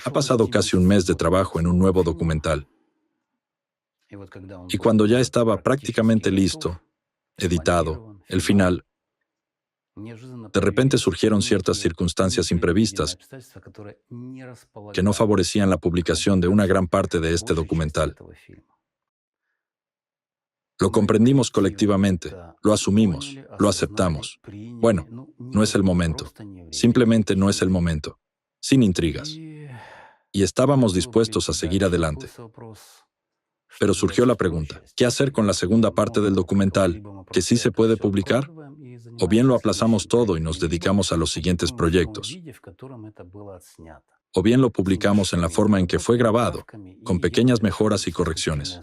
Ha pasado casi un mes de trabajo en un nuevo documental. Y cuando ya estaba prácticamente listo, editado, el final, de repente surgieron ciertas circunstancias imprevistas que no favorecían la publicación de una gran parte de este documental. Lo comprendimos colectivamente, lo asumimos, lo aceptamos. Bueno, no es el momento. Simplemente no es el momento. Sin intrigas. Y estábamos dispuestos a seguir adelante. Pero surgió la pregunta, ¿qué hacer con la segunda parte del documental? ¿Que sí se puede publicar? ¿O bien lo aplazamos todo y nos dedicamos a los siguientes proyectos? ¿O bien lo publicamos en la forma en que fue grabado, con pequeñas mejoras y correcciones?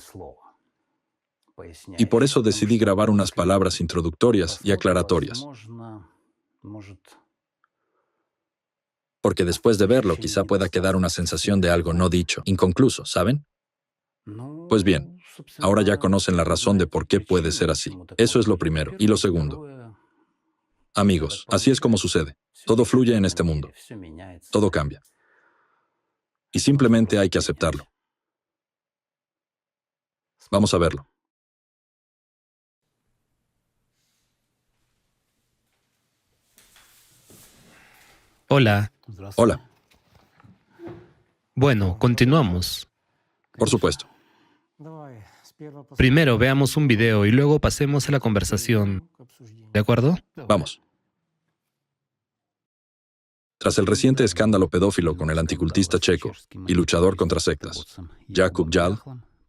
Y por eso decidí grabar unas palabras introductorias y aclaratorias. Porque después de verlo quizá pueda quedar una sensación de algo no dicho, inconcluso, ¿saben? Pues bien, ahora ya conocen la razón de por qué puede ser así. Eso es lo primero. Y lo segundo. Amigos, así es como sucede. Todo fluye en este mundo. Todo cambia. Y simplemente hay que aceptarlo. Vamos a verlo. Hola. Hola, Bueno, continuamos. por supuesto. Primero veamos un video y luego pasemos a la conversación. ¿De acuerdo? Vamos. Tras el reciente escándalo pedófilo con el anticultista checo y luchador contra sectas, Jakub Jal,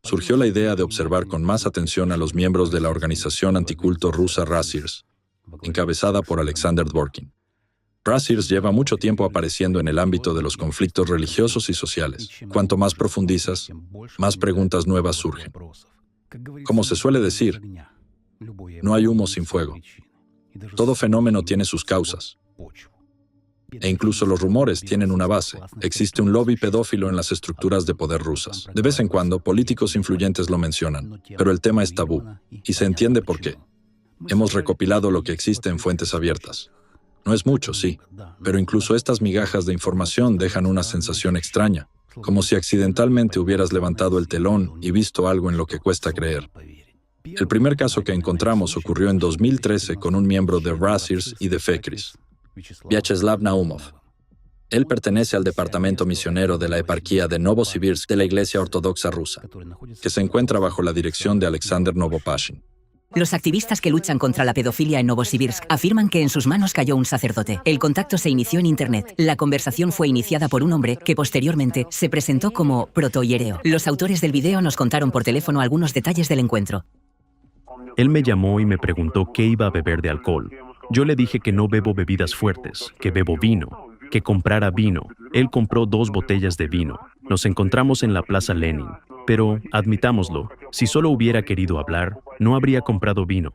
surgió la idea de observar con más atención a los miembros de la organización anticulto rusa Razzirs, encabezada por Alexander Dworkin. Razzirs lleva mucho tiempo apareciendo en el ámbito de los conflictos religiosos y sociales. Cuanto más profundizas, más preguntas nuevas surgen. Como se suele decir, no hay humo sin fuego. Todo fenómeno tiene sus causas. E incluso los rumores tienen una base. Existe un lobby pedófilo en las estructuras de poder rusas. De vez en cuando, políticos influyentes lo mencionan, pero el tema es tabú, y se entiende por qué. Hemos recopilado lo que existe en fuentes abiertas. No es mucho, sí, pero incluso estas migajas de información dejan una sensación extraña, como si accidentalmente hubieras levantado el telón y visto algo en lo que cuesta creer. El primer caso que encontramos ocurrió en 2013 con un miembro de Razzirs y de Fekris, Vyacheslav Naumov. Él pertenece al departamento misionero de la eparquía de Novosibirsk de la Iglesia Ortodoxa Rusa, que se encuentra bajo la dirección de Alexander Novopashin. Los activistas que luchan contra la pedofilia en Novosibirsk afirman que en sus manos cayó un sacerdote. El contacto se inició en Internet. La conversación fue iniciada por un hombre que posteriormente se presentó como protohiereo. Los autores del video nos contaron por teléfono algunos detalles del encuentro. Él me llamó y me preguntó qué iba a beber de alcohol. Yo le dije que no bebo bebidas fuertes, que bebo vino, que comprara vino. Él compró 2 botellas de vino. Nos encontramos en la Plaza Lenin. Pero, admitámoslo, si solo hubiera querido hablar, no habría comprado vino.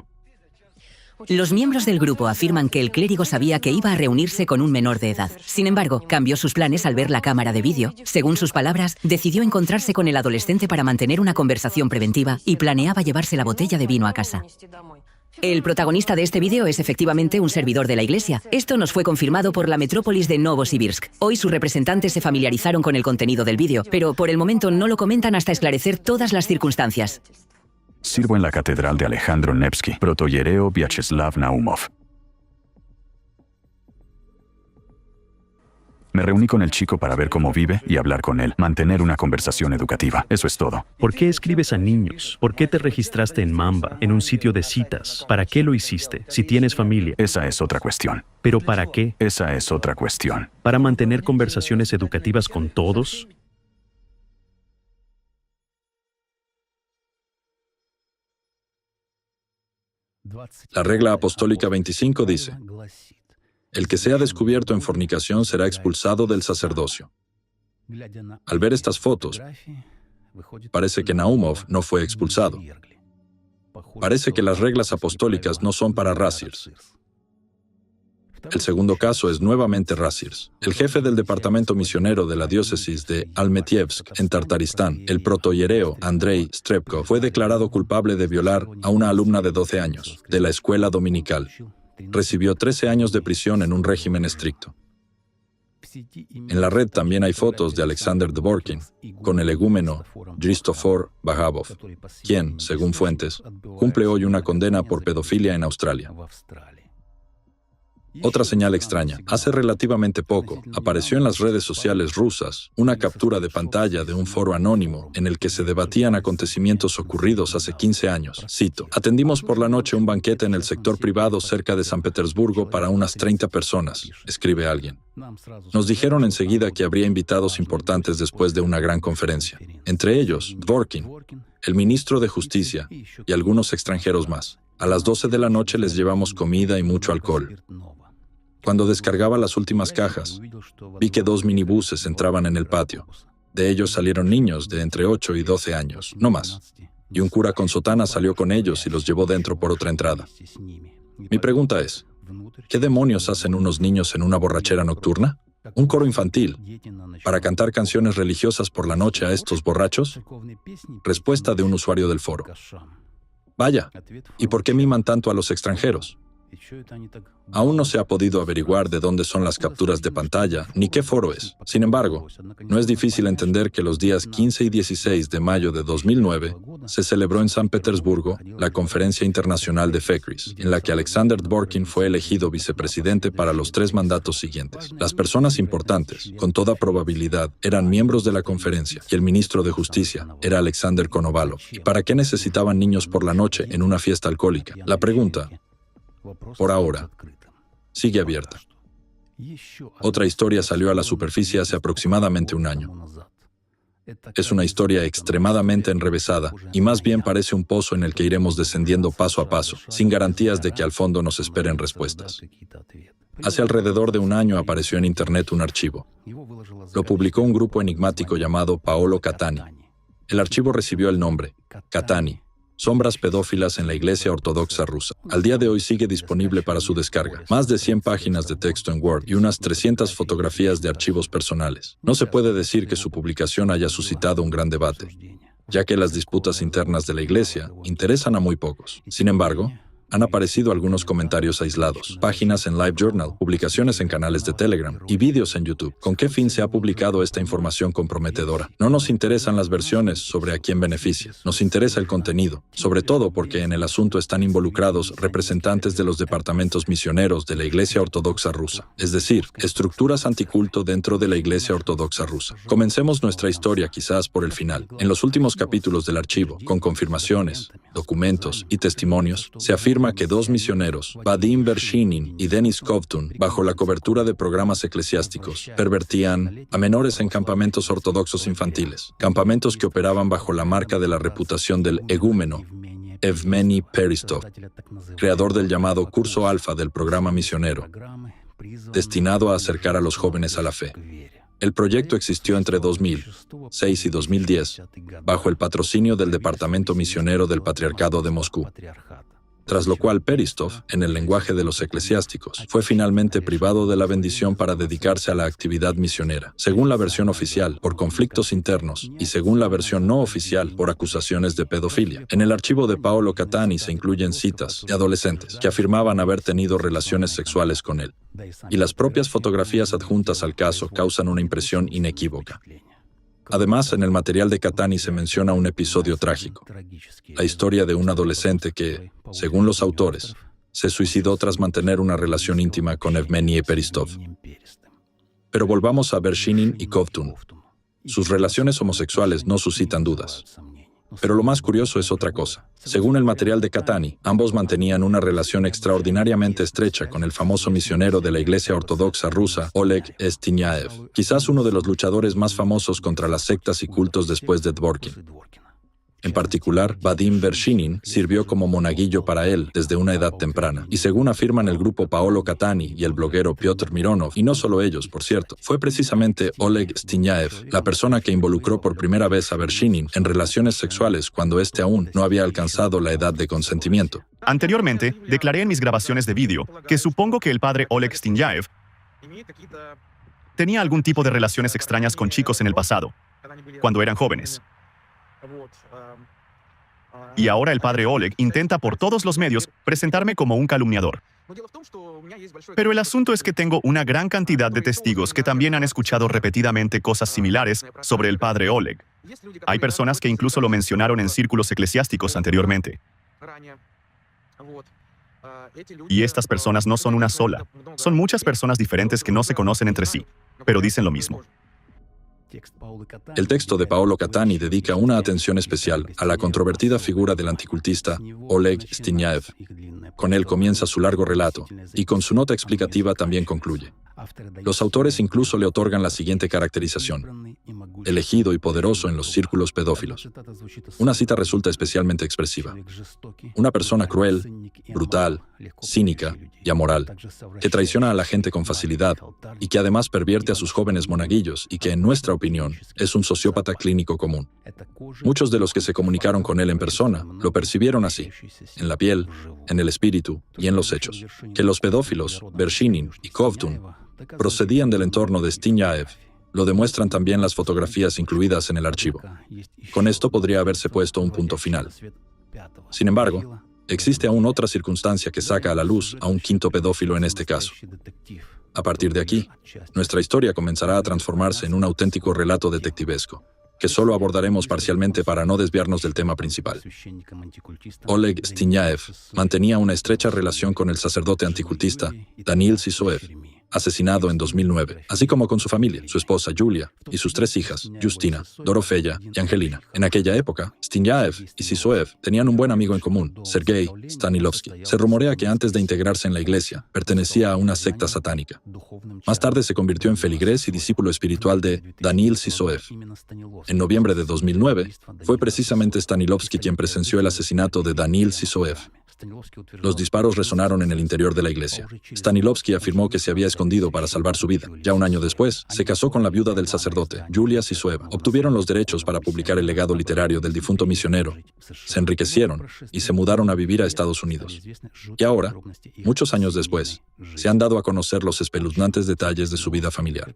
Los miembros del grupo afirman que el clérigo sabía que iba a reunirse con un menor de edad. Sin embargo, cambió sus planes al ver la cámara de vídeo. Según sus palabras, decidió encontrarse con el adolescente para mantener una conversación preventiva y planeaba llevarse la botella de vino a casa. El protagonista de este vídeo es efectivamente un servidor de la iglesia. Esto nos fue confirmado por la metrópolis de Novosibirsk. Hoy sus representantes se familiarizaron con el contenido del vídeo, pero por el momento no lo comentan hasta esclarecer todas las circunstancias. Sirvo en la catedral de Alejandro Nevsky, protohiereo Vyacheslav Naumov. Me reuní con el chico para ver cómo vive y hablar con él, mantener una conversación educativa. Eso es todo. ¿Por qué escribes a niños? ¿Por qué te registraste en Mamba, en un sitio de citas? ¿Para qué lo hiciste, si tienes familia? Esa es otra cuestión. ¿Pero para qué? Esa es otra cuestión. ¿Para mantener conversaciones educativas con todos? La regla apostólica 25 dice: el que sea descubierto en fornicación será expulsado del sacerdocio. Al ver estas fotos, parece que Naumov no fue expulsado. Parece que las reglas apostólicas no son para Razzirs. El segundo caso es nuevamente Razzirs. El jefe del departamento misionero de la diócesis de Almetievsk, en Tartaristán, el protohiereo Andrei Strepkov, fue declarado culpable de violar a una alumna de 12 años, de la escuela dominical. Recibió 13 años de prisión en un régimen estricto. En la red también hay fotos de Alexander Dvorkin con el egúmeno Christopher Bajabov, quien, según fuentes, cumple hoy una condena por pedofilia en Australia. Otra señal extraña. Hace relativamente poco, apareció en las redes sociales rusas una captura de pantalla de un foro anónimo en el que se debatían acontecimientos ocurridos hace 15 años. Cito: "Atendimos por la noche un banquete en el sector privado cerca de San Petersburgo para unas 30 personas", escribe alguien. Nos dijeron enseguida que habría invitados importantes después de una gran conferencia, entre ellos Dvorkin, el ministro de Justicia y algunos extranjeros más. A las 12 de la noche les llevamos comida y mucho alcohol. Cuando descargaba las últimas cajas, vi que 2 minibuses entraban en el patio. De ellos salieron niños de entre 8 y 12 años, no más. Y un cura con sotana salió con ellos y los llevó dentro por otra entrada. Mi pregunta es, ¿qué demonios hacen unos niños en una borrachera nocturna? ¿Un coro infantil para cantar canciones religiosas por la noche a estos borrachos? Respuesta de un usuario del foro: "Vaya, ¿y por qué miman tanto a los extranjeros?". Aún no se ha podido averiguar de dónde son las capturas de pantalla ni qué foro es. Sin embargo, no es difícil entender que los días 15 y 16 de mayo de 2009 se celebró en San Petersburgo la Conferencia Internacional de FECRIS, en la que Alexander Dvorkin fue elegido vicepresidente para los 3 mandatos siguientes. Las personas importantes, con toda probabilidad, eran miembros de la conferencia y el ministro de Justicia era Alexander Konovalov. ¿Y para qué necesitaban niños por la noche en una fiesta alcohólica? La pregunta, por ahora, sigue abierta. Otra historia salió a la superficie hace aproximadamente un año. Es una historia extremadamente enrevesada y más bien parece un pozo en el que iremos descendiendo paso a paso, sin garantías de que al fondo nos esperen respuestas. Hace alrededor de un año apareció en Internet un archivo. Lo publicó un grupo enigmático llamado Paolo Catani. El archivo recibió el nombre Catani, Sombras pedófilas en la Iglesia Ortodoxa Rusa. Al día de hoy sigue disponible para su descarga. Más de 100 páginas de texto en Word y unas 300 fotografías de archivos personales. No se puede decir que su publicación haya suscitado un gran debate, ya que las disputas internas de la Iglesia interesan a muy pocos. Sin embargo, han aparecido algunos comentarios aislados, páginas en LiveJournal, publicaciones en canales de Telegram y vídeos en YouTube. ¿Con qué fin se ha publicado esta información comprometedora? No nos interesan las versiones sobre a quién beneficia. Nos interesa el contenido, sobre todo porque en el asunto están involucrados representantes de los departamentos misioneros de la Iglesia Ortodoxa Rusa, es decir, estructuras anticulto dentro de la Iglesia Ortodoxa Rusa. Comencemos nuestra historia quizás por el final. En los últimos capítulos del archivo, con confirmaciones, documentos y testimonios, se afirma que 2 misioneros, Vadim Vershinin y Denis Kovtun, bajo la cobertura de programas eclesiásticos, pervertían a menores en campamentos ortodoxos infantiles, campamentos que operaban bajo la marca de la reputación del egúmeno Evmeny Peristov, creador del llamado Curso Alfa del programa misionero, destinado a acercar a los jóvenes a la fe. El proyecto existió entre 2006 y 2010, bajo el patrocinio del Departamento Misionero del Patriarcado de Moscú. Tras lo cual Peristov, en el lenguaje de los eclesiásticos, fue finalmente privado de la bendición para dedicarse a la actividad misionera, según la versión oficial, por conflictos internos, y según la versión no oficial, por acusaciones de pedofilia. En el archivo de Paolo Catani se incluyen citas de adolescentes que afirmaban haber tenido relaciones sexuales con él, y las propias fotografías adjuntas al caso causan una impresión inequívoca. Además, en el material de Catani se menciona un episodio trágico, la historia de un adolescente que, según los autores, se suicidó tras mantener una relación íntima con Evmeny Peristov. Pero volvamos a Vershinin y Kovtun. Sus relaciones homosexuales no suscitan dudas. Pero lo más curioso es otra cosa. Según el material de Catani, ambos mantenían una relación extraordinariamente estrecha con el famoso misionero de la Iglesia Ortodoxa Rusa, Oleg Stinyaev, quizás uno de los luchadores más famosos contra las sectas y cultos después de Dvorkin. En particular, Vadim Vershinin sirvió como monaguillo para él desde una edad temprana. Y según afirman el grupo Paolo Catani y el bloguero Piotr Mironov, y no solo ellos, por cierto, fue precisamente Oleg Stinyaev la persona que involucró por primera vez a Vershinin en relaciones sexuales cuando éste aún no había alcanzado la edad de consentimiento. Anteriormente, declaré en mis grabaciones de vídeo que supongo que el padre Oleg Stinyaev tenía algún tipo de relaciones extrañas con chicos en el pasado, cuando eran jóvenes. Y ahora el padre Oleg intenta por todos los medios presentarme como un calumniador. Pero el asunto es que tengo una gran cantidad de testigos que también han escuchado repetidamente cosas similares sobre el padre Oleg. Hay personas que incluso lo mencionaron en círculos eclesiásticos anteriormente. Y estas personas no son una sola. Son muchas personas diferentes que no se conocen entre sí, pero dicen lo mismo. El texto de Paolo Catani dedica una atención especial a la controvertida figura del anticultista Oleg Stinyaev. Con él comienza su largo relato, y con su nota explicativa también concluye. Los autores incluso le otorgan la siguiente caracterización: elegido y poderoso en los círculos pedófilos. Una cita resulta especialmente expresiva. Una persona cruel, brutal, cínica y amoral, que traiciona a la gente con facilidad y que además pervierte a sus jóvenes monaguillos y que, en nuestra opinión, es un sociópata clínico común. Muchos de los que se comunicaron con él en persona lo percibieron así, en la piel, en el espíritu y en los hechos. Que los pedófilos, Vershinin y Kovtun, procedían del entorno de Stinyaev lo demuestran también las fotografías incluidas en el archivo. Con esto podría haberse puesto un punto final. Sin embargo, existe aún otra circunstancia que saca a la luz a un quinto pedófilo en este caso. A partir de aquí, nuestra historia comenzará a transformarse en un auténtico relato detectivesco, que solo abordaremos parcialmente para no desviarnos del tema principal. Oleg Stinyaev mantenía una estrecha relación con el sacerdote anticultista Danil Sisoev, asesinado en 2009, así como con su familia, su esposa Yulia y sus 3 hijas, Justina, Dorofeya y Angelina. En aquella época, Stinyaev y Sisoev tenían un buen amigo en común, Sergei Stanilovsky. Se rumorea que antes de integrarse en la iglesia, pertenecía a una secta satánica. Más tarde se convirtió en feligrés y discípulo espiritual de Danil Sisoev. En noviembre de 2009, fue precisamente Stanilovsky quien presenció el asesinato de Danil Sisoev. Los disparos resonaron en el interior de la iglesia. Stanilovsky afirmó que se había escondido para salvar su vida. Ya un año después, se casó con la viuda del sacerdote, Yulia Sisoeva. Obtuvieron los derechos para publicar el legado literario del difunto misionero. Se enriquecieron y se mudaron a vivir a Estados Unidos. Y ahora, muchos años después, se han dado a conocer los espeluznantes detalles de su vida familiar.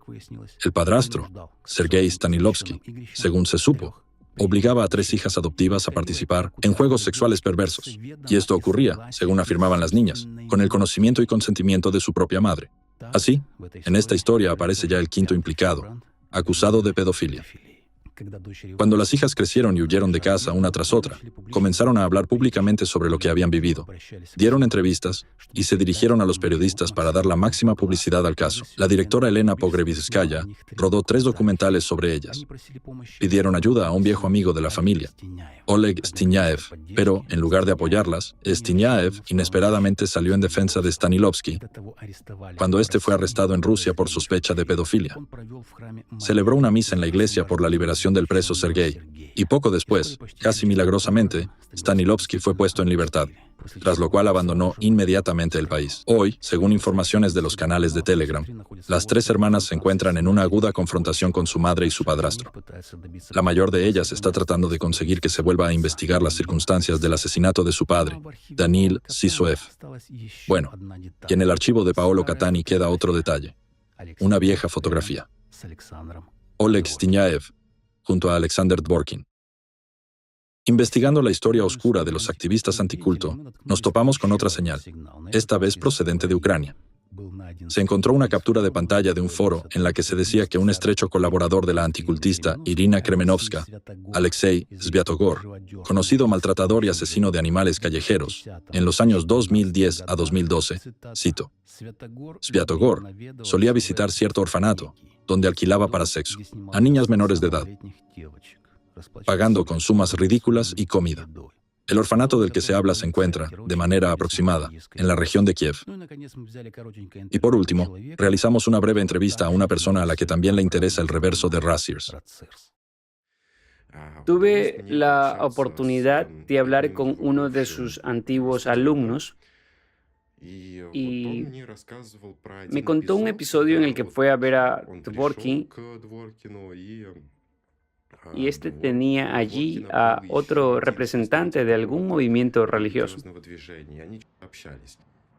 El padrastro, Sergei Stanilovsky, según se supo, obligaba a 3 hijas adoptivas a participar en juegos sexuales perversos. Y esto ocurría, según afirmaban las niñas, con el conocimiento y consentimiento de su propia madre. Así, en esta historia aparece ya el quinto implicado, acusado de pedofilia. Cuando las hijas crecieron y huyeron de casa una tras otra, comenzaron a hablar públicamente sobre lo que habían vivido. Dieron entrevistas y se dirigieron a los periodistas para dar la máxima publicidad al caso. La directora Elena Pogrebitskaya rodó 3 documentales sobre ellas. Pidieron ayuda a un viejo amigo de la familia, Oleg Stinyaev, pero, en lugar de apoyarlas, Stinyaev inesperadamente salió en defensa de Stanilovsky cuando éste fue arrestado en Rusia por sospecha de pedofilia. Celebró una misa en la iglesia por la liberación del preso Sergei, y poco después, casi milagrosamente, Stanilovsky fue puesto en libertad, tras lo cual abandonó inmediatamente el país. Hoy, según informaciones de los canales de Telegram, las 3 hermanas se encuentran en una aguda confrontación con su madre y su padrastro. La mayor de ellas está tratando de conseguir que se vuelva a investigar las circunstancias del asesinato de su padre, Danil Sisoev. Bueno, y en el archivo de Paolo Catani queda otro detalle: una vieja fotografía. Oleg Stinyaev, junto a Alexander Dvorkin. Investigando la historia oscura de los activistas anticulto, nos topamos con otra señal, esta vez procedente de Ucrania. Se encontró una captura de pantalla de un foro en la que se decía que un estrecho colaborador de la anticultista Irina Kremenovska, Alexei Sviatogor, conocido maltratador y asesino de animales callejeros, en los años 2010 a 2012, cito, Sviatogor solía visitar cierto orfanato, donde alquilaba para sexo a niñas menores de edad, pagando con sumas ridículas y comida. El orfanato del que se habla se encuentra, de manera aproximada, en la región de Kiev. Y por último, realizamos una breve entrevista a una persona a la que también le interesa el reverso de Razzirs. Tuve la oportunidad de hablar con uno de sus antiguos alumnos y me contó un episodio en el que fue a ver a Dvorkin y este tenía allí a otro representante de algún movimiento religioso.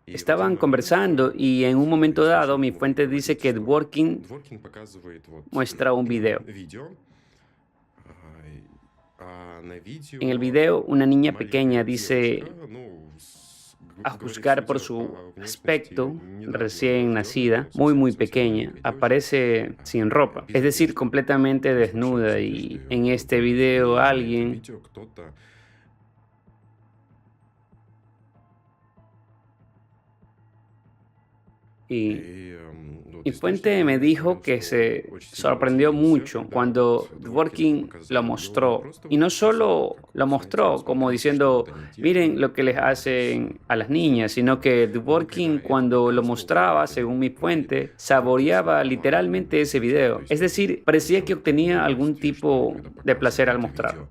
Estaban conversando y en un momento dado mi fuente dice que Dvorkin muestra un video. En el video, una niña pequeña dice: a juzgar por su aspecto, recién nacida, muy pequeña, aparece sin ropa, es decir, completamente desnuda, y en este video alguien y mi fuente me dijo que se sorprendió mucho cuando Dworkin lo mostró. Y no solo lo mostró como diciendo, miren lo que les hacen a las niñas, sino que Dworkin cuando lo mostraba, según mi fuente, saboreaba literalmente ese video. Es decir, parecía que obtenía algún tipo de placer al mostrarlo.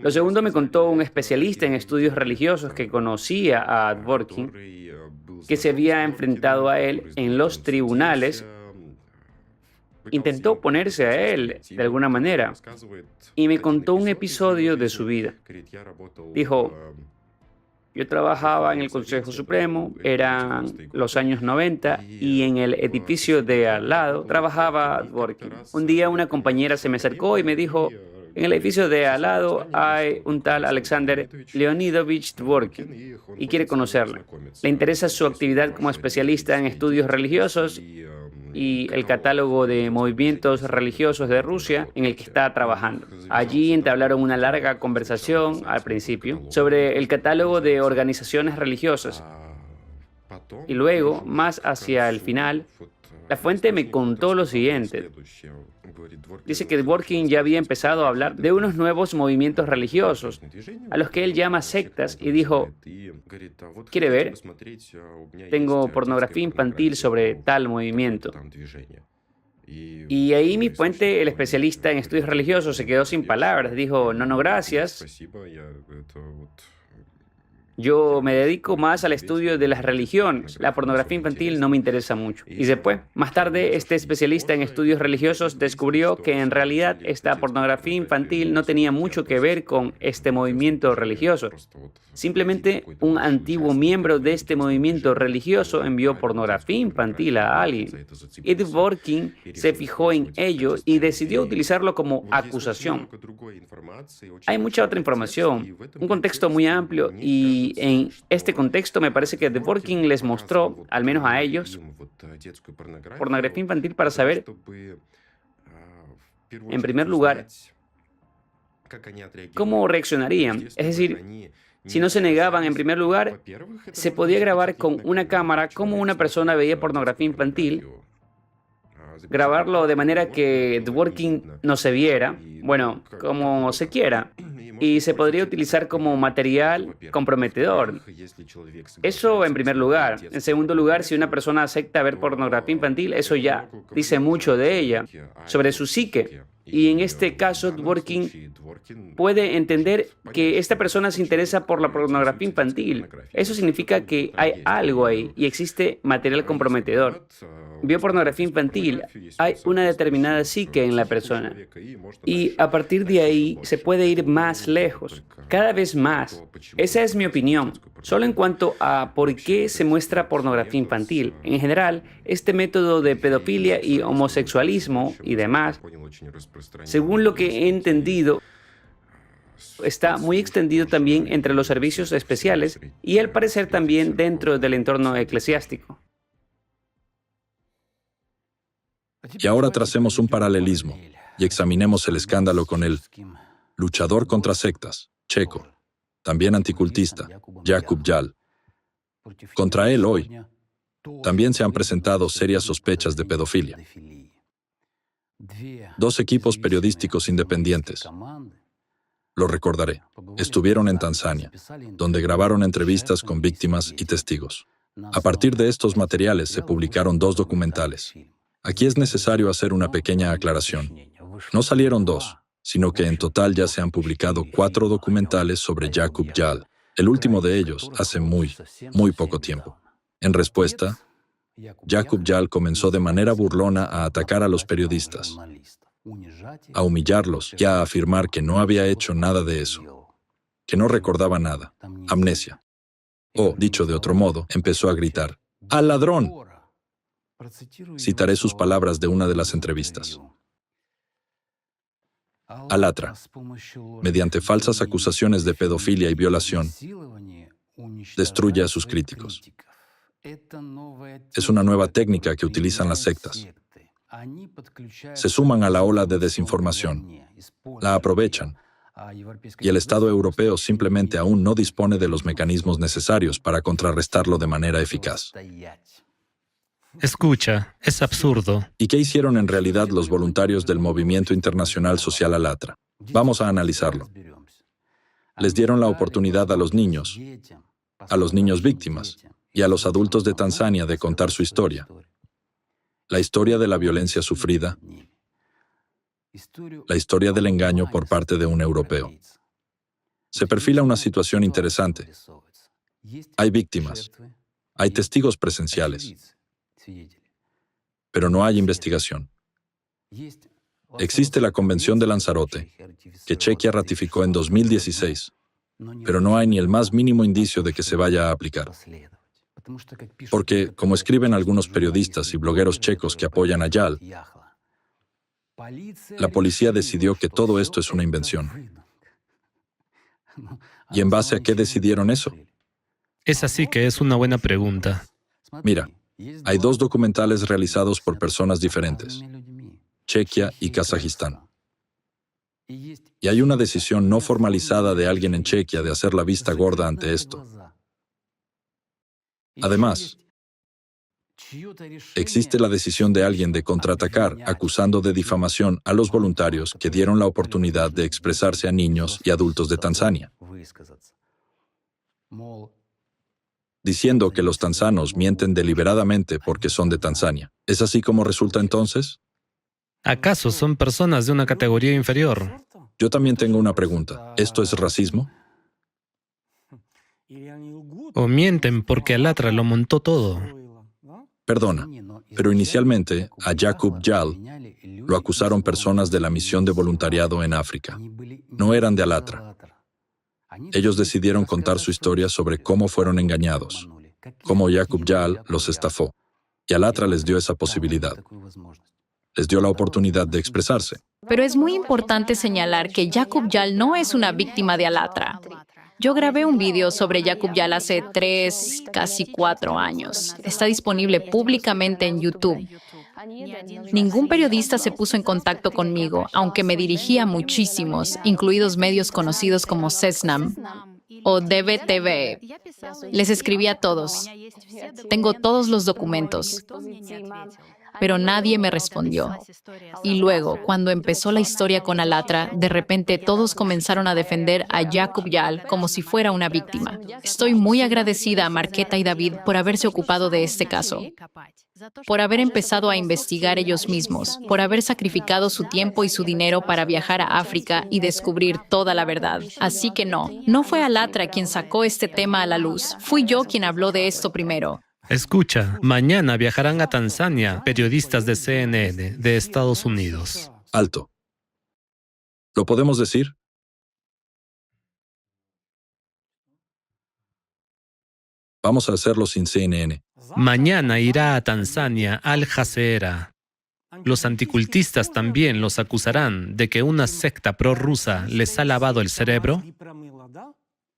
Lo segundo me contó un especialista en estudios religiosos que conocía a Dworkin, que se había enfrentado a él en los tribunales, intentó oponerse a él de alguna manera y me contó un episodio de su vida. Dijo, yo trabajaba en el Consejo Supremo, eran los años 90 y en el edificio de al lado trabajaba Dworkin. Un día una compañera se me acercó y me dijo, en el edificio de al lado hay un tal Alexander Leonidovich Dworkin y quiere conocerle. Le interesa su actividad como especialista en estudios religiosos y el catálogo de movimientos religiosos de Rusia en el que está trabajando. Allí entablaron una larga conversación al principio sobre el catálogo de organizaciones religiosas y luego, más hacia el final, la fuente me contó lo siguiente. Dice que Dworkin ya había empezado a hablar de unos nuevos movimientos religiosos, a los que él llama sectas, y dijo, ¿quiere ver? Tengo pornografía infantil sobre tal movimiento. Y ahí mi fuente, el especialista en estudios religiosos, se quedó sin palabras. Dijo, no, gracias. Yo me dedico más al estudio de las religiones. La pornografía infantil no me interesa mucho. Y después, más tarde, este especialista en estudios religiosos descubrió que en realidad esta pornografía infantil no tenía mucho que ver con este movimiento religioso. Simplemente un antiguo miembro de este movimiento religioso envió pornografía infantil a alguien. Y Dworkin se fijó en ello y decidió utilizarlo como acusación. Hay mucha otra información, un contexto muy amplio, y en este contexto me parece que Dworkin les mostró, al menos a ellos, pornografía infantil para saber, en primer lugar, cómo reaccionarían. Es decir, si no se negaban, en primer lugar, se podía grabar con una cámara cómo una persona veía pornografía infantil, grabarlo de manera que Dworkin no se viera, bueno, como se quiera, y se podría utilizar como material comprometedor. Eso en primer lugar. En segundo lugar, si una persona acepta ver pornografía infantil, eso ya dice mucho de ella, sobre su psique. Y en este caso, Dworkin puede entender que esta persona se interesa por la pornografía infantil. Eso significa que hay algo ahí y existe material comprometedor. Vio pornografía infantil, hay una determinada psique en la persona. Y a partir de ahí se puede ir más lejos, cada vez más. Esa es mi opinión. Solo en cuanto a por qué se muestra pornografía infantil. En general, este método de pedofilia y homosexualismo y demás, según lo que he entendido, está muy extendido también entre los servicios especiales y al parecer también dentro del entorno eclesiástico. Y ahora tracemos un paralelismo y examinemos el escándalo con el luchador contra sectas, checo, también anticultista, Jakub Jal. Contra él hoy también se han presentado serias sospechas de pedofilia. 2 equipos periodísticos independientes, lo recordaré, estuvieron en Tanzania, donde grabaron entrevistas con víctimas y testigos. A partir de estos materiales se publicaron 2 documentales. Aquí es necesario hacer una pequeña aclaración. No salieron 2, sino que en total ya se han publicado 4 documentales sobre Jakub Jal, el último de ellos hace muy poco tiempo. En respuesta, Jakub Jal comenzó de manera burlona a atacar a los periodistas, a humillarlos y a afirmar que no había hecho nada de eso, que no recordaba nada, amnesia. O, dicho de otro modo, empezó a gritar, ¡al ladrón! Citaré sus palabras de una de las entrevistas. Alatra, mediante falsas acusaciones de pedofilia y violación, destruye a sus críticos. Es una nueva técnica que utilizan las sectas. Se suman a la ola de desinformación, la aprovechan, y el Estado europeo simplemente aún no dispone de los mecanismos necesarios para contrarrestarlo de manera eficaz. Escucha, es absurdo. ¿Y qué hicieron en realidad los voluntarios del Movimiento Internacional Social Alatra? Vamos a analizarlo. Les dieron la oportunidad a los niños víctimas y a los adultos de Tanzania de contar su historia, la historia de la violencia sufrida, la historia del engaño por parte de un europeo. Se perfila una situación interesante. Hay víctimas, hay testigos presenciales, pero no hay investigación. Existe la Convención de Lanzarote, que Chequia ratificó en 2016, pero no hay ni el más mínimo indicio de que se vaya a aplicar. Porque, como escriben algunos periodistas y blogueros checos que apoyan a YAL, la policía decidió que todo esto es una invención. ¿Y en base a qué decidieron eso? Es así que es una buena pregunta. Mira, hay dos documentales realizados por personas diferentes, Chequia y Kazajistán. Y hay una decisión no formalizada de alguien en Chequia de hacer la vista gorda ante esto. Además, existe la decisión de alguien de contraatacar, acusando de difamación a los voluntarios que dieron la oportunidad de expresarse a niños y adultos de Tanzania, diciendo que los tanzanos mienten deliberadamente porque son de Tanzania. ¿Es así como resulta entonces? ¿Acaso son personas de una categoría inferior? Yo también tengo una pregunta. ¿Esto es racismo? ¿O mienten porque Alatra lo montó todo? Perdona, pero inicialmente a Jakub Jal lo acusaron personas de la misión de voluntariado en África. No eran de Alatra. Ellos decidieron contar su historia sobre cómo fueron engañados, cómo Jakub Jal los estafó. Y Alatra les dio esa posibilidad. Les dio la oportunidad de expresarse. Pero es muy importante señalar que Jakub Jal no es una víctima de Alatra. Yo grabé un video sobre Jakub Jal hace 3, casi 4 años. Está disponible públicamente en YouTube. Ningún periodista se puso en contacto conmigo, aunque me dirigí a muchísimos, incluidos medios conocidos como Sesnam o DVTV. Les escribí a todos. Tengo todos los documentos. Pero nadie me respondió. Y luego, cuando empezó la historia con Alatra, de repente todos comenzaron a defender a Jakub Jal como si fuera una víctima. Estoy muy agradecida a Marqueta y David por haberse ocupado de este caso, por haber empezado a investigar ellos mismos, por haber sacrificado su tiempo y su dinero para viajar a África y descubrir toda la verdad. Así que no fue Alatra quien sacó este tema a la luz. Fui yo quien habló de esto primero. Escucha, mañana viajarán a Tanzania periodistas de CNN de Estados Unidos. Alto. ¿Lo podemos decir? Vamos a hacerlo sin CNN. Mañana irá a Tanzania Al Jazeera. Los anticultistas también los acusarán de que una secta prorrusa les ha lavado el cerebro.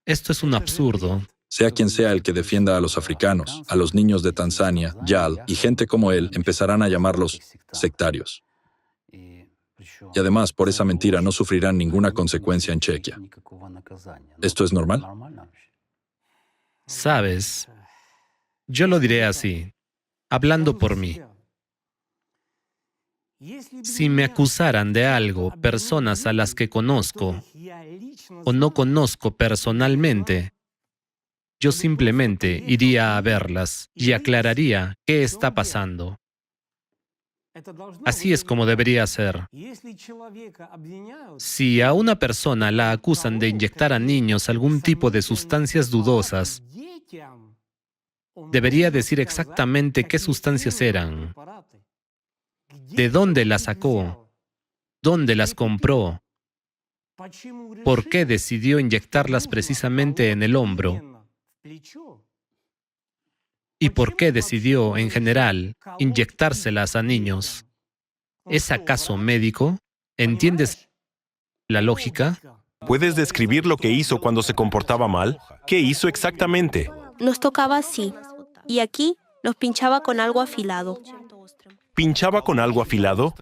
Esto es un absurdo. Sea quien sea el que defienda a los africanos, a los niños de Tanzania, YAL y gente como él, empezarán a llamarlos sectarios. Y además, por esa mentira no sufrirán ninguna consecuencia en Chequia. ¿Esto es normal? ¿Sabes? Yo lo diré así, hablando por mí. Si me acusaran de algo personas a las que conozco o no conozco personalmente, yo simplemente iría a verlas y aclararía qué está pasando. Así es como debería ser. Si a una persona la acusan de inyectar a niños algún tipo de sustancias dudosas, debería decir exactamente qué sustancias eran, de dónde las sacó, dónde las compró, por qué decidió inyectarlas precisamente en el hombro, y por qué decidió, en general, inyectárselas a niños. ¿Es acaso médico? ¿Entiendes la lógica? ¿Puedes describir lo que hizo cuando se comportaba mal? ¿Qué hizo exactamente? Nos tocaba así. Y aquí nos pinchaba con algo afilado. ¿Pinchaba con algo afilado?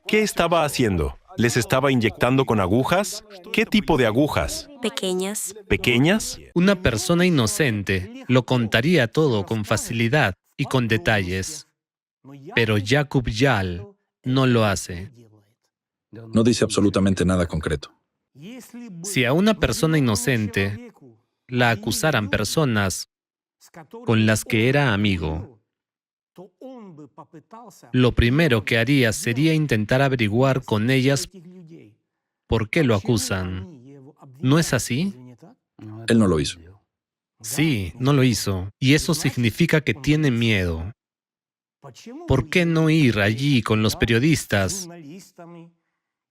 ¿Qué estaba haciendo? ¿Les estaba inyectando con agujas? ¿Qué tipo de agujas? Pequeñas. ¿Pequeñas? Una persona inocente lo contaría todo con facilidad y con detalles. Pero Jakub Jal no lo hace. No dice absolutamente nada concreto. Si a una persona inocente la acusaran personas con las que era amigo, lo primero que haría sería intentar averiguar con ellas por qué lo acusan. ¿No es así? Él no lo hizo. Sí, no lo hizo. Y eso significa que tiene miedo. ¿Por qué no ir allí con los periodistas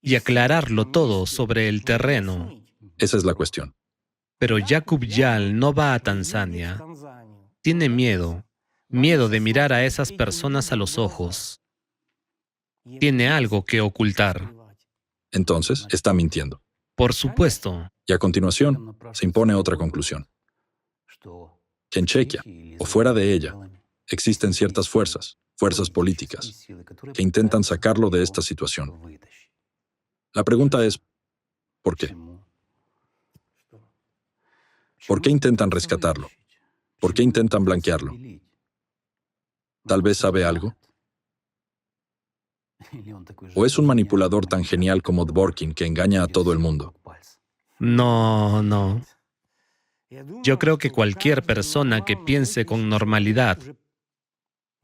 y aclararlo todo sobre el terreno? Esa es la cuestión. Pero Jakub Jal no va a Tanzania. Tiene miedo. Miedo de mirar a esas personas a los ojos. Tiene algo que ocultar. Entonces, está mintiendo. Por supuesto. Y a continuación, se impone otra conclusión. Que en Chequia, o fuera de ella, existen ciertas fuerzas políticas, que intentan sacarlo de esta situación. La pregunta es, ¿por qué? ¿Por qué intentan rescatarlo? ¿Por qué intentan blanquearlo? ¿Tal vez sabe algo? ¿O es un manipulador tan genial como Dworkin que engaña a todo el mundo? No. Yo creo que cualquier persona que piense con normalidad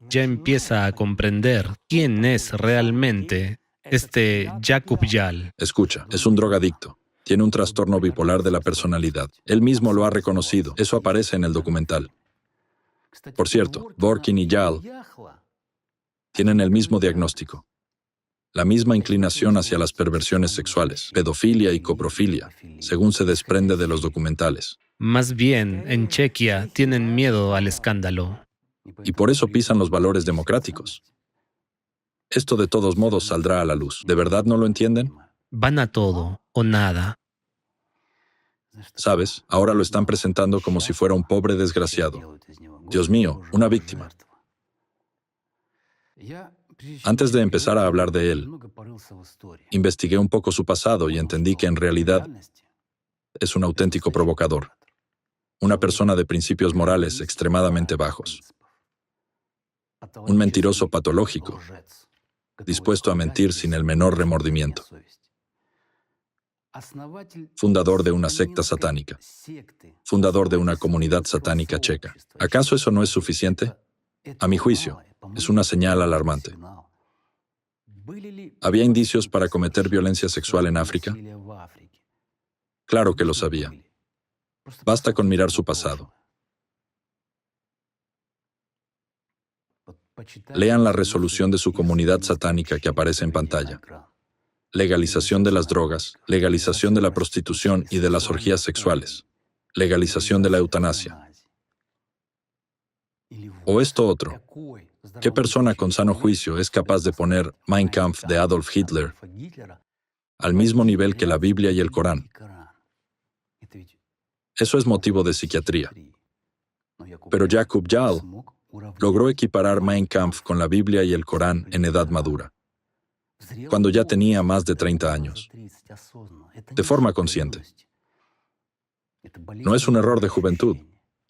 ya empieza a comprender quién es realmente este Jakub Jal. Escucha, es un drogadicto. Tiene un trastorno bipolar de la personalidad. Él mismo lo ha reconocido. Eso aparece en el documental. Por cierto, Dworkin y Jal tienen el mismo diagnóstico. La misma inclinación hacia las perversiones sexuales, pedofilia y coprofilia, según se desprende de los documentales. Más bien, en Chequia tienen miedo al escándalo. Y por eso pisan los valores democráticos. Esto de todos modos saldrá a la luz. ¿De verdad no lo entienden? Van a todo o nada. ¿Sabes? Ahora lo están presentando como si fuera un pobre desgraciado. Dios mío, una víctima. Antes de empezar a hablar de él, investigué un poco su pasado y entendí que en realidad es un auténtico provocador. Una persona de principios morales extremadamente bajos. Un mentiroso patológico, dispuesto a mentir sin el menor remordimiento. Fundador de una secta satánica. Fundador de una comunidad satánica checa. ¿Acaso eso no es suficiente? A mi juicio, es una señal alarmante. ¿Había indicios para cometer violencia sexual en África? Claro que lo sabía. Basta con mirar su pasado. Lean la resolución de su comunidad satánica que aparece en pantalla. Legalización de las drogas, legalización de la prostitución y de las orgías sexuales, legalización de la eutanasia. O esto otro. ¿Qué persona con sano juicio es capaz de poner Mein Kampf de Adolf Hitler al mismo nivel que la Biblia y el Corán? Eso es motivo de psiquiatría. Pero Jakub Jal logró equiparar Mein Kampf con la Biblia y el Corán en edad madura, cuando ya tenía más de 30 años, de forma consciente. No es un error de juventud,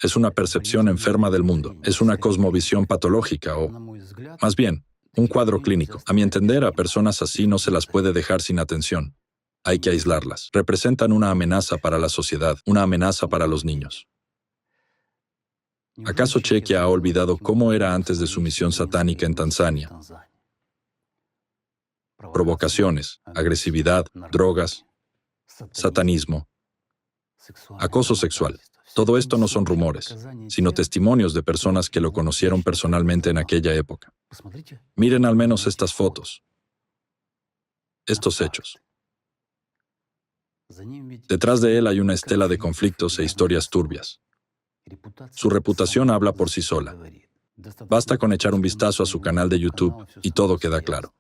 es una percepción enferma del mundo, es una cosmovisión patológica o, más bien, un cuadro clínico. A mi entender, a personas así no se las puede dejar sin atención. Hay que aislarlas. Representan una amenaza para la sociedad, una amenaza para los niños. ¿Acaso Chequia ha olvidado cómo era antes de su misión satánica en Tanzania? Provocaciones, agresividad, drogas, satanismo, acoso sexual. Todo esto no son rumores, sino testimonios de personas que lo conocieron personalmente en aquella época. Miren al menos estas fotos, estos hechos. Detrás de él hay una estela de conflictos e historias turbias. Su reputación habla por sí sola. Basta con echar un vistazo a su canal de YouTube y todo queda claro.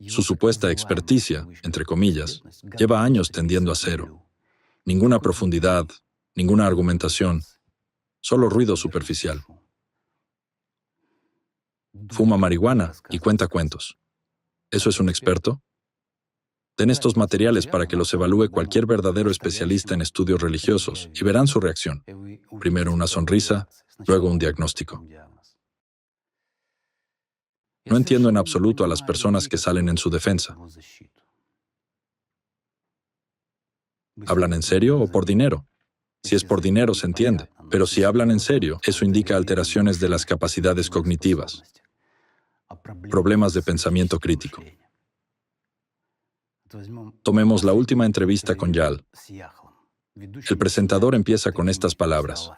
Su supuesta experticia, entre comillas, lleva años tendiendo a cero. Ninguna profundidad, ninguna argumentación, solo ruido superficial. Fuma marihuana y cuenta cuentos. ¿Eso es un experto? Den estos materiales para que los evalúe cualquier verdadero especialista en estudios religiosos y verán su reacción. Primero una sonrisa, luego un diagnóstico. No entiendo en absoluto a las personas que salen en su defensa. ¿Hablan en serio o por dinero? Si es por dinero se entiende, pero si hablan en serio, eso indica alteraciones de las capacidades cognitivas, problemas de pensamiento crítico. Tomemos la última entrevista con Yal. El presentador empieza con estas palabras.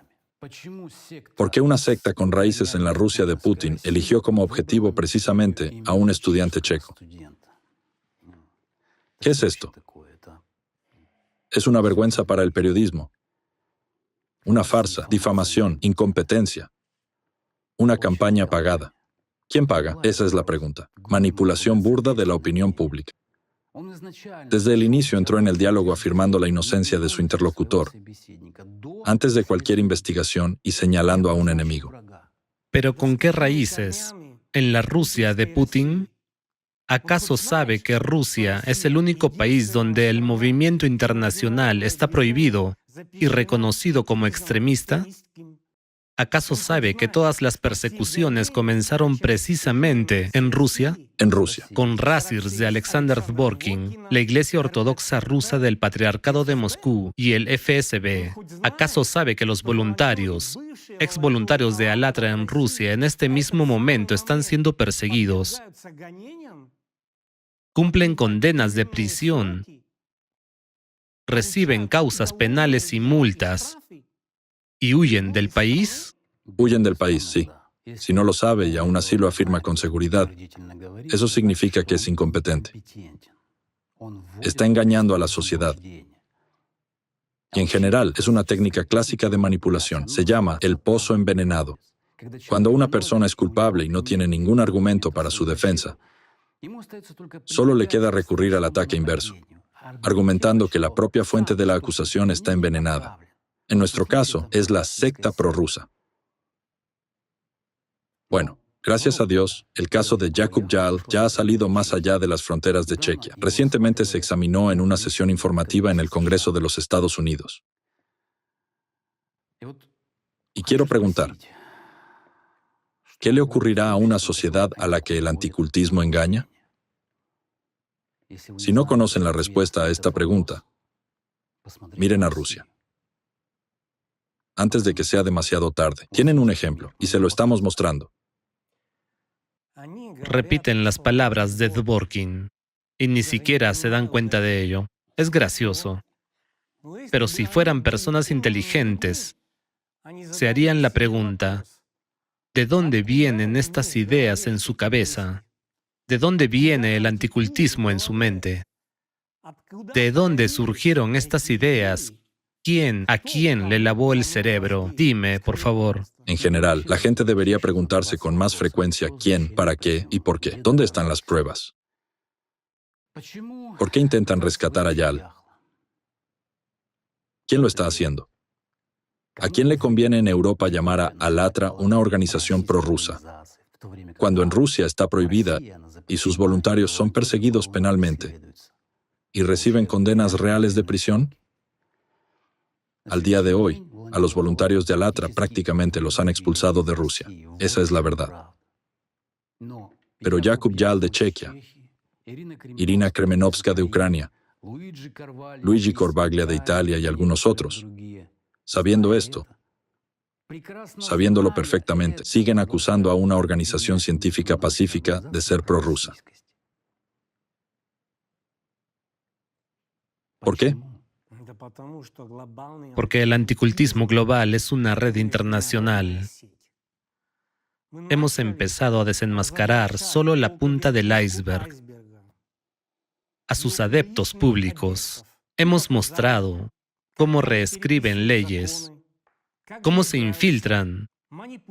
¿Por qué una secta con raíces en la Rusia de Putin eligió como objetivo precisamente a un estudiante checo? ¿Qué es esto? Es una vergüenza para el periodismo. Una farsa, difamación, incompetencia. Una campaña pagada. ¿Quién paga? Esa es la pregunta. Manipulación burda de la opinión pública. Desde el inicio entró en el diálogo afirmando la inocencia de su interlocutor, antes de cualquier investigación y señalando a un enemigo. ¿Pero con qué raíces? ¿En la Rusia de Putin? ¿Acaso sabe que Rusia es el único país donde el movimiento internacional está prohibido y reconocido como extremista? ¿Acaso sabe que todas las persecuciones comenzaron precisamente en Rusia? En Rusia. Con Razirs de Alexander Dvorkin, la Iglesia Ortodoxa Rusa del Patriarcado de Moscú y el FSB. ¿Acaso sabe que los voluntarios, exvoluntarios de Alatra en Rusia en este mismo momento están siendo perseguidos? Cumplen condenas de prisión, reciben causas penales y multas y huyen del país? Huyen del país, sí. Si no lo sabe y aún así lo afirma con seguridad, eso significa que es incompetente. Está engañando a la sociedad. Y en general es una técnica clásica de manipulación. Se llama el pozo envenenado. Cuando una persona es culpable y no tiene ningún argumento para su defensa, solo le queda recurrir al ataque inverso, argumentando que la propia fuente de la acusación está envenenada. En nuestro caso, es la secta prorrusa. Bueno, gracias a Dios, el caso de Jakub Jal ya ha salido más allá de las fronteras de Chequia. Recientemente se examinó en una sesión informativa en el Congreso de los Estados Unidos. Y quiero preguntar, ¿qué le ocurrirá a una sociedad a la que el anticultismo engaña? Si no conocen la respuesta a esta pregunta, miren a Rusia. Antes de que sea demasiado tarde. Tienen un ejemplo, y se lo estamos mostrando. Repiten las palabras de Dvorkin, y ni siquiera se dan cuenta de ello. Es gracioso. Pero si fueran personas inteligentes, se harían la pregunta, ¿de dónde vienen estas ideas en su cabeza? ¿De dónde viene el anticultismo en su mente? ¿De dónde surgieron estas ideas? ¿A quién le lavó el cerebro? Dime, por favor. En general, la gente debería preguntarse con más frecuencia quién, para qué y por qué. ¿Dónde están las pruebas? ¿Por qué intentan rescatar a Yal? ¿Quién lo está haciendo? ¿A quién le conviene en Europa llamar a Alatra una organización prorrusa, cuando en Rusia está prohibida y sus voluntarios son perseguidos penalmente y reciben condenas reales de prisión? Al día de hoy, a los voluntarios de Alatra prácticamente los han expulsado de Rusia. Esa es la verdad. Pero Jakub Jal de Chequia, Irina Kremenovska de Ucrania, Luigi Corvaglia de Italia y algunos otros, sabiendo esto, sabiéndolo perfectamente, siguen acusando a una organización científica pacífica de ser prorrusa. ¿Por qué? Porque el anticultismo global es una red internacional. Hemos empezado a desenmascarar solo la punta del iceberg. A sus adeptos públicos hemos mostrado cómo reescriben leyes, cómo se infiltran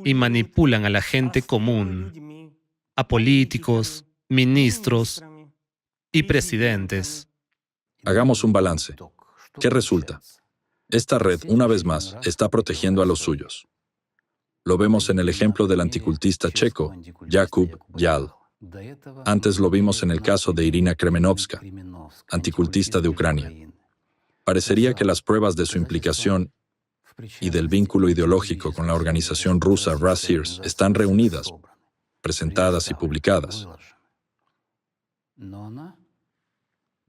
y manipulan a la gente común, a políticos, ministros y presidentes. Hagamos un balance. ¿Qué resulta? Esta red, una vez más, está protegiendo a los suyos. Lo vemos en el ejemplo del anticultista checo, Jakub Jal. Antes lo vimos en el caso de Irina Kremenovska, anticultista de Ucrania. Parecería que las pruebas de su implicación y del vínculo ideológico con la organización rusa Rasirs están reunidas, presentadas y publicadas.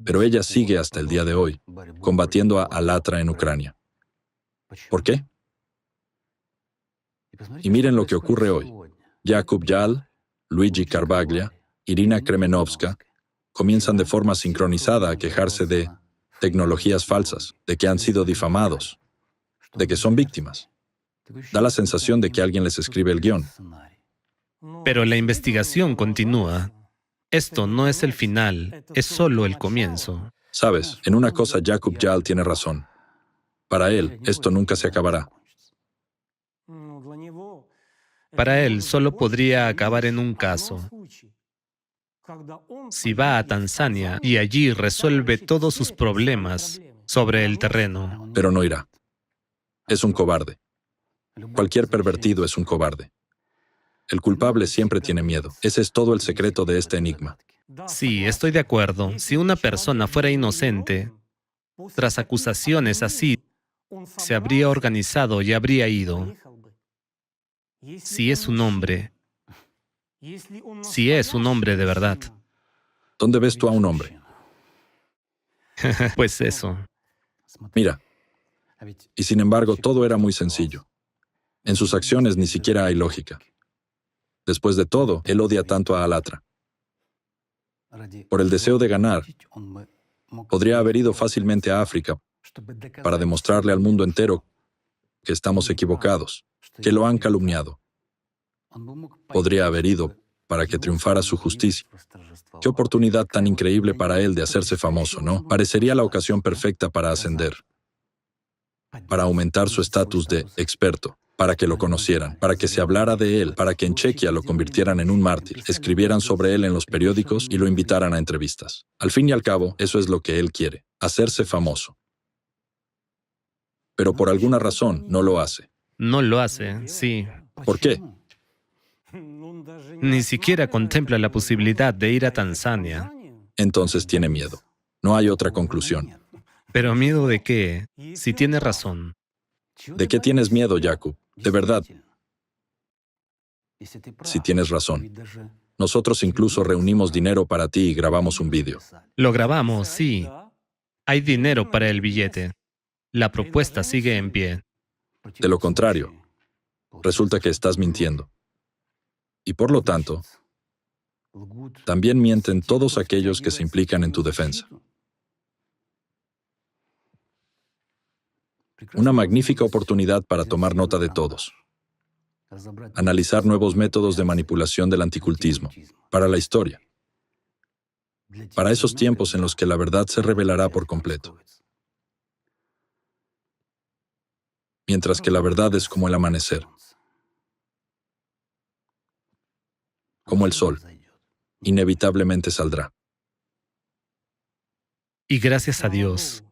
Pero ella sigue hasta el día de hoy, combatiendo a Alatra en Ucrania. ¿Por qué? Y miren lo que ocurre hoy. Jakub Jal, Luigi Carvaglia, Irina Kremenovska comienzan de forma sincronizada a quejarse de tecnologías falsas, de que han sido difamados, de que son víctimas. Da la sensación de que alguien les escribe el guión. Pero la investigación continúa. Esto no es el final, es solo el comienzo. Sabes, en una cosa Jakub Jal tiene razón. Para él, esto nunca se acabará. Para él solo podría acabar en un caso. Si va a Tanzania y allí resuelve todos sus problemas sobre el terreno. Pero no irá. Es un cobarde. Cualquier pervertido es un cobarde. El culpable siempre tiene miedo. Ese es todo el secreto de este enigma. Sí, estoy de acuerdo. Si una persona fuera inocente, tras acusaciones así, se habría organizado y habría ido. Si es un hombre de verdad. ¿Dónde ves tú a un hombre? Pues eso. Mira. Y sin embargo, todo era muy sencillo. En sus acciones ni siquiera hay lógica. Después de todo, él odia tanto a Alatra. Por el deseo de ganar, podría haber ido fácilmente a África para demostrarle al mundo entero que estamos equivocados, que lo han calumniado. Podría haber ido para que triunfara su justicia. Qué oportunidad tan increíble para él de hacerse famoso, ¿no? Parecería la ocasión perfecta para ascender, para aumentar su estatus de experto, para que lo conocieran, para que se hablara de él, para que en Chequia lo convirtieran en un mártir, escribieran sobre él en los periódicos y lo invitaran a entrevistas. Al fin y al cabo, eso es lo que él quiere, hacerse famoso. Pero por alguna razón no lo hace. No lo hace, sí. ¿Por qué? Ni siquiera contempla la posibilidad de ir a Tanzania. Entonces tiene miedo. No hay otra conclusión. ¿Pero miedo de qué? Si tiene razón. ¿De qué tienes miedo, Jakub? De verdad. Si tienes razón. Nosotros incluso reunimos dinero para ti y grabamos un vídeo. Lo grabamos, sí. Hay dinero para el billete. La propuesta sigue en pie. De lo contrario, resulta que estás mintiendo. Y por lo tanto, también mienten todos aquellos que se implican en tu defensa. Una magnífica oportunidad para tomar nota de todos. Analizar nuevos métodos de manipulación del anticultismo para la historia. Para esos tiempos en los que la verdad se revelará por completo. Mientras que la verdad es como el amanecer. Como el sol. Inevitablemente saldrá. Y gracias a Dios,